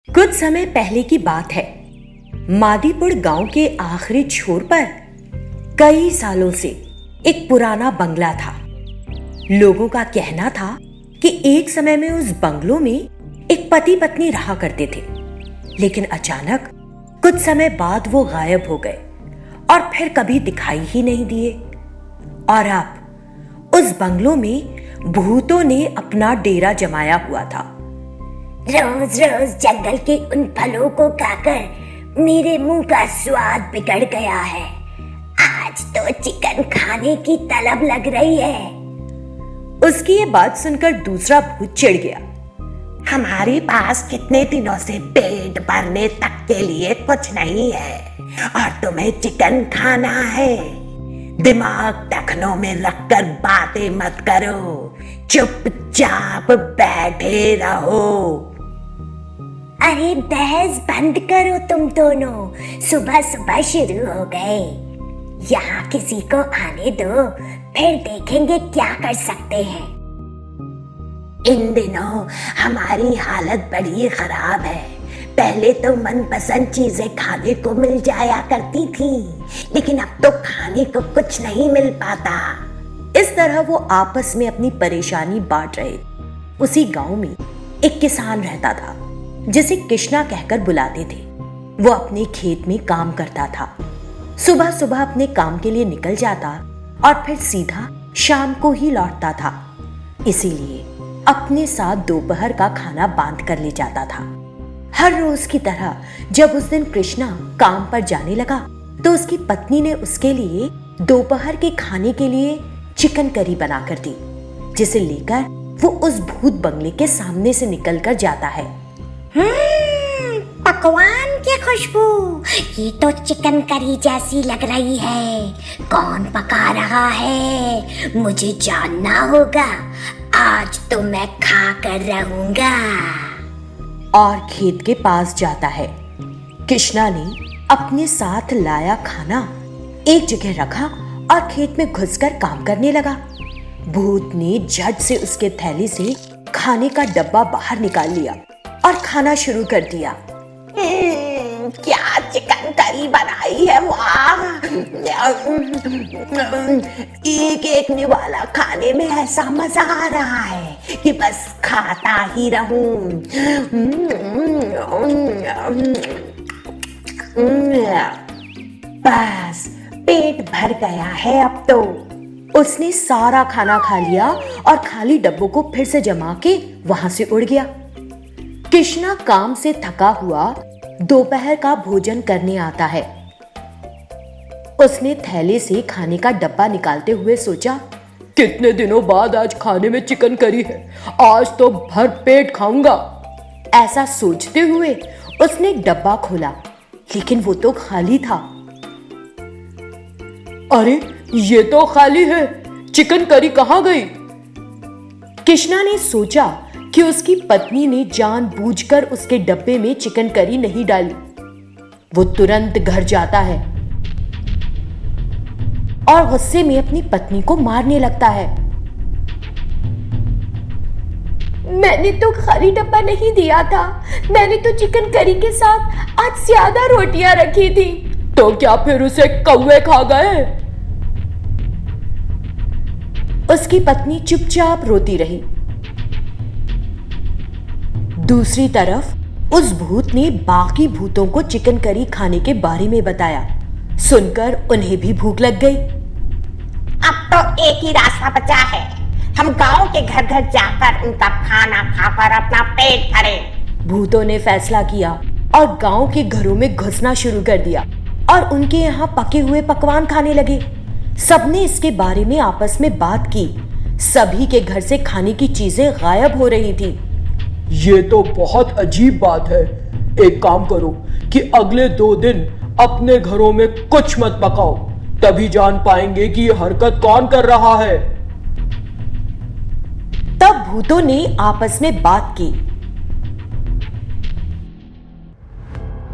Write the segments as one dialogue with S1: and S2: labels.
S1: कुछ समय पहले की बात है। मादीपुर गांव के आखिरी छोर पर कई सालों से एक पुराना बंगला था। लोगों का कहना था कि एक समय में उस बंगलों में एक पति पत्नी रहा करते थे, लेकिन अचानक कुछ समय बाद वो गायब हो गए और फिर कभी दिखाई ही नहीं दिए। और अब उस बंगलों में भूतों ने अपना डेरा जमाया हुआ था।
S2: रोज रोज जंगल के उन फलों को खाकर मेरे मुंह का स्वाद बिगड़ गया है। आज तो चिकन खाने की तलब लग रही है।
S1: उसकी ये बात सुनकर दूसरा भूत चिढ़ गया।
S3: हमारे पास कितने दिनों से पेट भरने तक के लिए कुछ नहीं है और तुम्हें चिकन खाना है। दिमाग टखनों में रखकर बातें मत करो, चुपचाप बैठे रहो।
S2: अरे बहस बंद करो तुम दोनों, सुबह सुबह शुरू हो गए। यहाँ किसी को आने दो, फिर देखेंगे क्या कर सकते हैं।
S3: इन दिनों हमारी हालत बड़ी खराब है। पहले तो मनपसंद चीजें खाने को मिल जाया करती थी, लेकिन अब तो खाने को कुछ नहीं मिल पाता।
S1: इस तरह वो आपस में अपनी परेशानी बांट रहे। उसी गांव में एक किसान रहता था जिसे कृष्णा कहकर बुलाते थे। वो अपने खेत में काम करता था। सुबह सुबह अपने काम के लिए निकल जाता और फिर सीधा शाम को ही लौटता था। इसीलिए अपने साथ दोपहर का खाना बांध कर ले जाता था। हर रोज की तरह जब उस दिन कृष्णा काम पर जाने लगा तो उसकी पत्नी ने उसके लिए दोपहर के खाने के लिए चिकन करी बनाकर दी, जिसे लेकर वो उस भूत बंगले के सामने से निकलकर जाता है।
S2: पकवान की खुशबू, ये तो चिकन करी जैसी लग रही है। कौन पका रहा है? मुझे जानना होगा। आज तो मैं खा कर रहूंगा।
S1: और खेत के पास जाता है। कृष्णा ने अपने साथ लाया खाना एक जगह रखा और खेत में घुसकर काम करने लगा। भूत ने झट से उसके थैली से खाने का डब्बा बाहर निकाल लिया और खाना शुरू कर दिया।
S3: क्या चिकन करी बनाई है, वाह! एक एक निवाला खाने में ऐसा मजा आ रहा है कि बस खाता ही रहूं। बस पेट भर गया है अब तो।
S1: उसने सारा खाना खा लिया और खाली डब्बों को फिर से जमा के वहां से उड़ गया। कृष्णा काम से थका हुआ दोपहर का भोजन करने आता है। उसने थैले से खाने का डब्बा निकालते हुए सोचा, कितने दिनों बाद आज खाने में चिकन करी है, आज तो भर पेट खाऊंगा। ऐसा सोचते हुए उसने डब्बा खोला, लेकिन वो तो खाली था। अरे ये तो खाली है, चिकन करी कहां गई? कृष्णा ने सोचा कि उसकी पत्नी ने जानबूझकर उसके डब्बे में चिकन करी नहीं डाली। वो तुरंत घर जाता है और गुस्से में अपनी पत्नी को मारने लगता है। मैंने तो खाली डब्बा नहीं दिया था, मैंने तो चिकन करी के साथ आज ज्यादा रोटियां रखी थी। तो क्या फिर उसे कौवे खा गए? उसकी पत्नी चुपचाप रोती रही। दूसरी तरफ उस भूत ने बाकी भूतों को चिकन करी खाने के बारे में बताया। सुनकर उन्हें भी भूख लग गई।
S3: अब तो एक ही रास्ता बचा है, हम गांव के घर घर जाकर उनका खाना खाकर अपना पेट भरें।
S1: भूतों ने फैसला किया और गांव के घरों में घुसना शुरू कर दिया और उनके यहाँ पके हुए पकवान खाने लगे। सबने इसके बारे में आपस में बात की। सभी के घर से खाने की चीजें गायब हो रही थी।
S4: ये तो बहुत अजीब बात है। एक काम करो कि अगले 2 दिन अपने घरों में कुछ मत पकाओ, तभी जान पाएंगे कि ये हरकत कौन कर रहा है।
S1: तब भूतों ने आपस में बात की।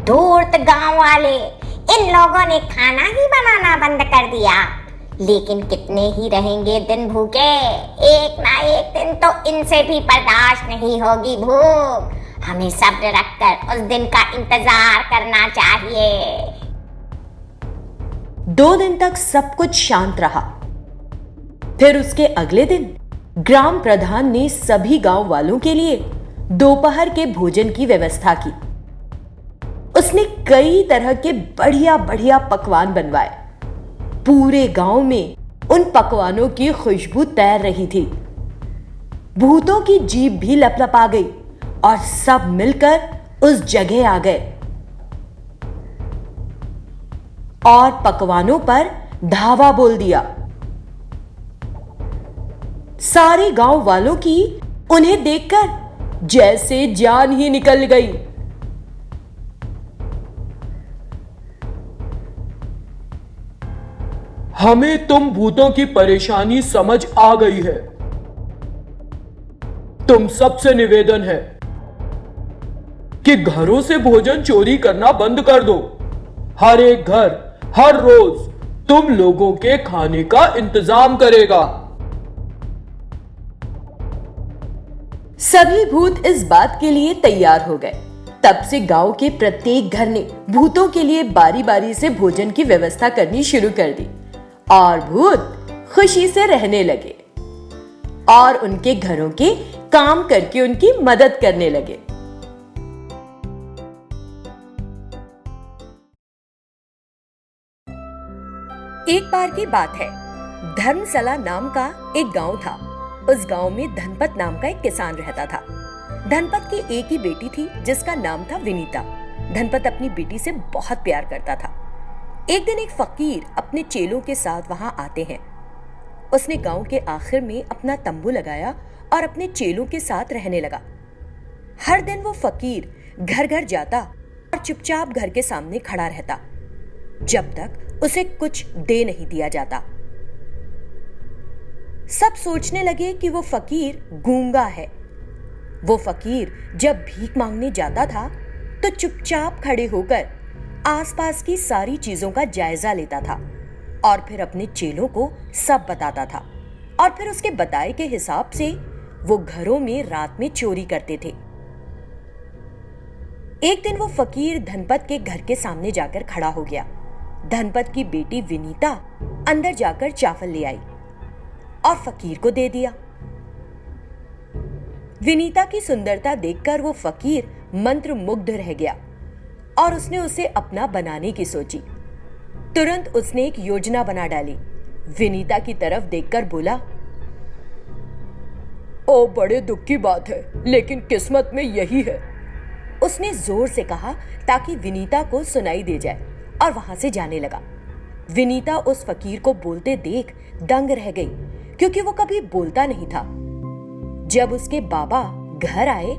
S2: धूर्त गांव वाले, इन लोगों ने खाना ही बनाना बंद कर दिया। लेकिन कितने ही रहेंगे दिन भूखे, एक ना एक दिन तो इनसे भी बर्दाश्त नहीं होगी भूख। हमें सब्र रखकर उस दिन का इंतजार करना चाहिए।
S1: 2 दिन तक सब कुछ शांत रहा। फिर उसके अगले दिन ग्राम प्रधान ने सभी गांव वालों के लिए दोपहर के भोजन की व्यवस्था की। उसने कई तरह के बढ़िया बढ़िया पकवान बनवाए। पूरे गांव में उन पकवानों की खुशबू तैर रही थी। भूतों की जीभ भी लपलपा गई और सब मिलकर उस जगह आ गए और पकवानों पर धावा बोल दिया। सारे गांव वालों की उन्हें देखकर जैसे जान ही निकल गई।
S4: हमें तुम भूतों की परेशानी समझ आ गई है। तुम सबसे निवेदन है कि घरों से भोजन चोरी करना बंद कर दो। हर एक घर हर रोज तुम लोगों के खाने का इंतजाम करेगा।
S1: सभी भूत इस बात के लिए तैयार हो गए। तब से गांव के प्रत्येक घर ने भूतों के लिए बारी बारी से भोजन की व्यवस्था करनी शुरू कर दी और भूत खुशी से रहने लगे और उनके घरों के काम करके उनकी मदद करने लगे। एक बार की बात है, धर्मसला नाम का एक गांव था। उस गांव में धनपत नाम का एक किसान रहता था। धनपत की एक ही बेटी थी जिसका नाम था विनीता। धनपत अपनी बेटी से बहुत प्यार करता था। एक दिन एक फकीर अपने चेलों के साथ वहां आते हैं। उसने गांव के आखिर में अपना तंबू लगाया और अपने चेलों के साथ रहने लगा। हर दिन वो फकीर घर घर जाता और चुपचाप घर के सामने खड़ा रहता जब तक उसे कुछ दे नहीं दिया जाता। सब सोचने लगे कि वो फकीर गूंगा है। वो फकीर जब भीख मांगने जाता था तो चुपचाप खड़े होकर आसपास की सारी चीजों का जायजा लेता था और फिर अपने चेलों को सब बताता था और फिर उसके बताए के हिसाब से वो घरों में रात में चोरी करते थे। एक दिन वो फकीर धनपत के घर के सामने जाकर खड़ा हो गया। धनपत की बेटी विनीता अंदर जाकर चावल ले आई और फकीर को दे दिया। विनीता की सुंदरता देखकर वो फकीर मंत्रमुग्ध रह गया और उसने उसे अपना बनाने की सोची। तुरंत उसने एक योजना बना डाली। विनीता की तरफ देखकर बोला,
S4: ओ बड़े दुख की बात है, लेकिन किस्मत में यही है।
S1: उसने जोर से कहा ताकि विनीता को सुनाई दे जाए और वहां से जाने लगा। विनीता उस फकीर को बोलते देख दंग रह गई क्योंकि वो कभी बोलता नहीं था। जब उसके बाबा घर आए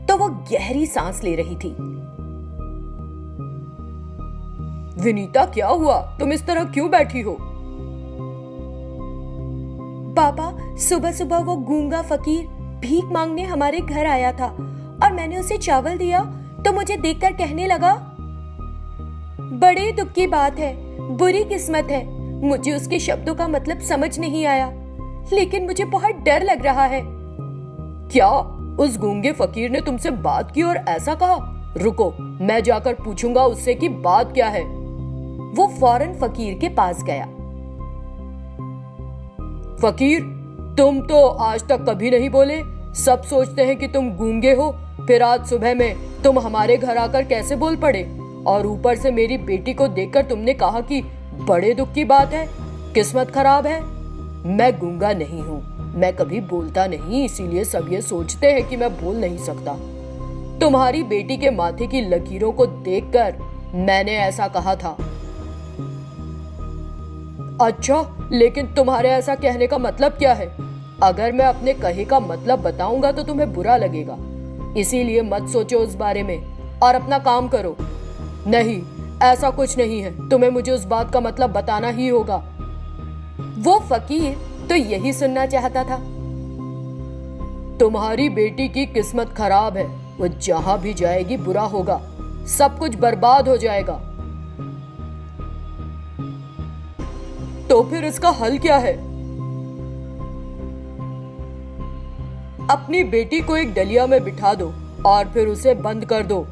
S1: तो वो गहरी सांस ले रही थी।
S4: विनीता, क्या हुआ? तुम इस तरह क्यों बैठी हो?
S1: पापा, सुबह सुबह वो गूंगा फकीर भीख मांगने हमारे घर आया था और मैंने उसे चावल दिया तो मुझे देखकर कहने लगा, बड़े दुख की बात है, बुरी किस्मत है। मुझे उसके शब्दों का मतलब समझ नहीं आया, लेकिन मुझे बहुत डर लग रहा है।
S4: क्या उस गूंगे फकीर ने तुमसे बात की और ऐसा कहा? रुको, मैं जाकर पूछूंगा उससे कि बात क्या है।
S1: वो फौरन फकीर के पास गया।
S4: फकीर, तुम तो आज तक कभी नहीं बोले। सब सोचते हैं कि तुम गूंगे हो, फिर आज सुबह में तुम हमारे घर आकर कैसे बोल पड़े? और ऊपर से मेरी बेटी को देखकर तुमने कहा कि बड़े दुख की बात है, किस्मत खराब है। मैं गूंगा नहीं हूँ, मैं कभी बोलता नहीं, इसीलिए सब ये सोचते हैं कि मैं बोल नहीं सकता। तुम्हारी बेटी के माथे की लकीरों को देखकर मैंने ऐसा कहा था। अच्छा, लेकिन तुम्हारे ऐसा कहने का मतलब क्या है? अगर मैं अपने कहे का मतलब बताऊंगा तो तुम्हें बुरा लगेगा, इसीलिए मत सोचो उस बारे में और अपना काम करो। नहीं, ऐसा कुछ नहीं है, तुम्हें मुझे उस बात का मतलब बताना ही होगा।
S1: वो फकीर तो यही सुनना चाहता था।
S4: तुम्हारी बेटी की किस्मत खराब है, वो जहां भी जाएगी बुरा होगा, सब कुछ बर्बाद हो जाएगा। तो फिर इसका हल क्या है? अपनी बेटी को एक डलिया में बिठा दो
S5: और फिर उसे बंद कर दो।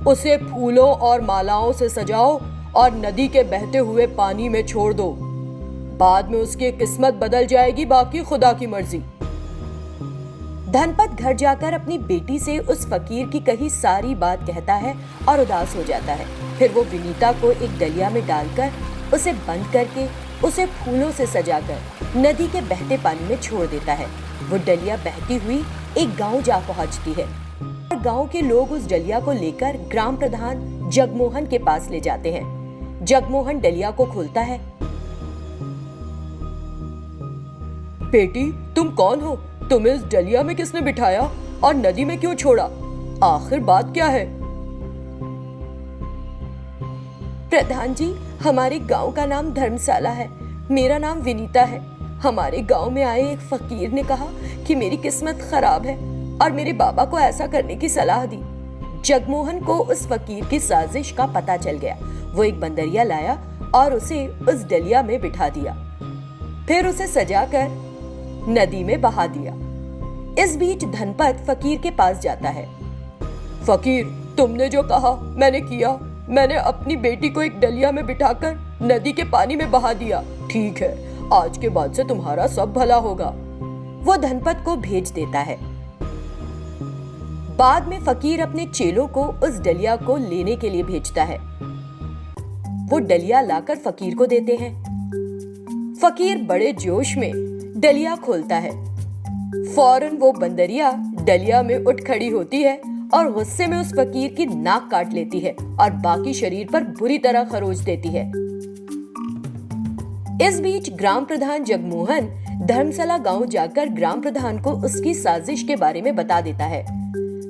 S5: उसे फूलों और मालाओं से सजाओ और नदी के बहते हुए पानी में छोड़ दो। बाद में उसकी किस्मत बदल जाएगी, बाकी खुदा की मर्जी।
S1: धनपत घर जाकर अपनी बेटी से उस फकीर की कही सारी बात कहता है और उदास हो जाता है। फिर वो विनीता को एक डलिया में डालकर उसे बंद करके उसे फूलों से सजाकर नदी के बहते पानी में छोड़ देता है। वो डलिया बहती हुई एक गांव जा पहुंचती है। गांव के लोग उस डलिया को लेकर ग्राम प्रधान जगमोहन के पास ले जाते हैं। जगमोहन डलिया को खोलता है।
S5: बेटी, तुम कौन हो? तुम्हें इस डलिया में किसने बिठाया और नदी में क्यों छोड़ा? आखिर बात क्या है?
S1: प्रधान जी, हमारे गांव का नाम धर्मशाला है। मेरा नाम विनीता है। हमारे गांव में आए एक फकीर ने कहा कि मेरी किस्मत खराब है और मेरे बाबा को ऐसा करने की सलाह दी। जगमोहन को उस फकीर की साजिश का पता चल गया। वो एक बंदरिया लाया और उसे उस डलिया में बिठा दिया, फिर उसे सजाकर नदी में बहा दिया। इस बीच धनपत फकीर के पास जाता है।
S5: फकीर, तुमने जो कहा मैंने किया। मैंने अपनी बेटी को एक डलिया में बिठाकर नदी के पानी में बहा दिया। ठीक है, आज के बाद से तुम्हारा सब भला होगा।
S1: वो धनपत को भेज देता है। बाद में फकीर अपने चेलों को उस डलिया को लेने के लिए भेजता है। वो डलिया लाकर फकीर को देते हैं। फकीर बड़े जोश में डलिया खोलता है। फौरन वो बंदरिया डलिया में उठ खड़ी होती है और गुस्से में उस फकीर की नाक काट लेती है और बाकी शरीर पर बुरी तरह खरोच देती है। इस बीच ग्राम प्रधान जगमोहन धर्मशाला गांव जाकर ग्राम प्रधान को उसकी साजिश के बारे में बता देता है।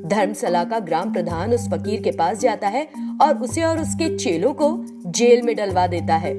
S1: धर्मशाला का ग्राम प्रधान उस फकीर के पास जाता है और उसे और उसके चेलों को जेल में डलवा देता है।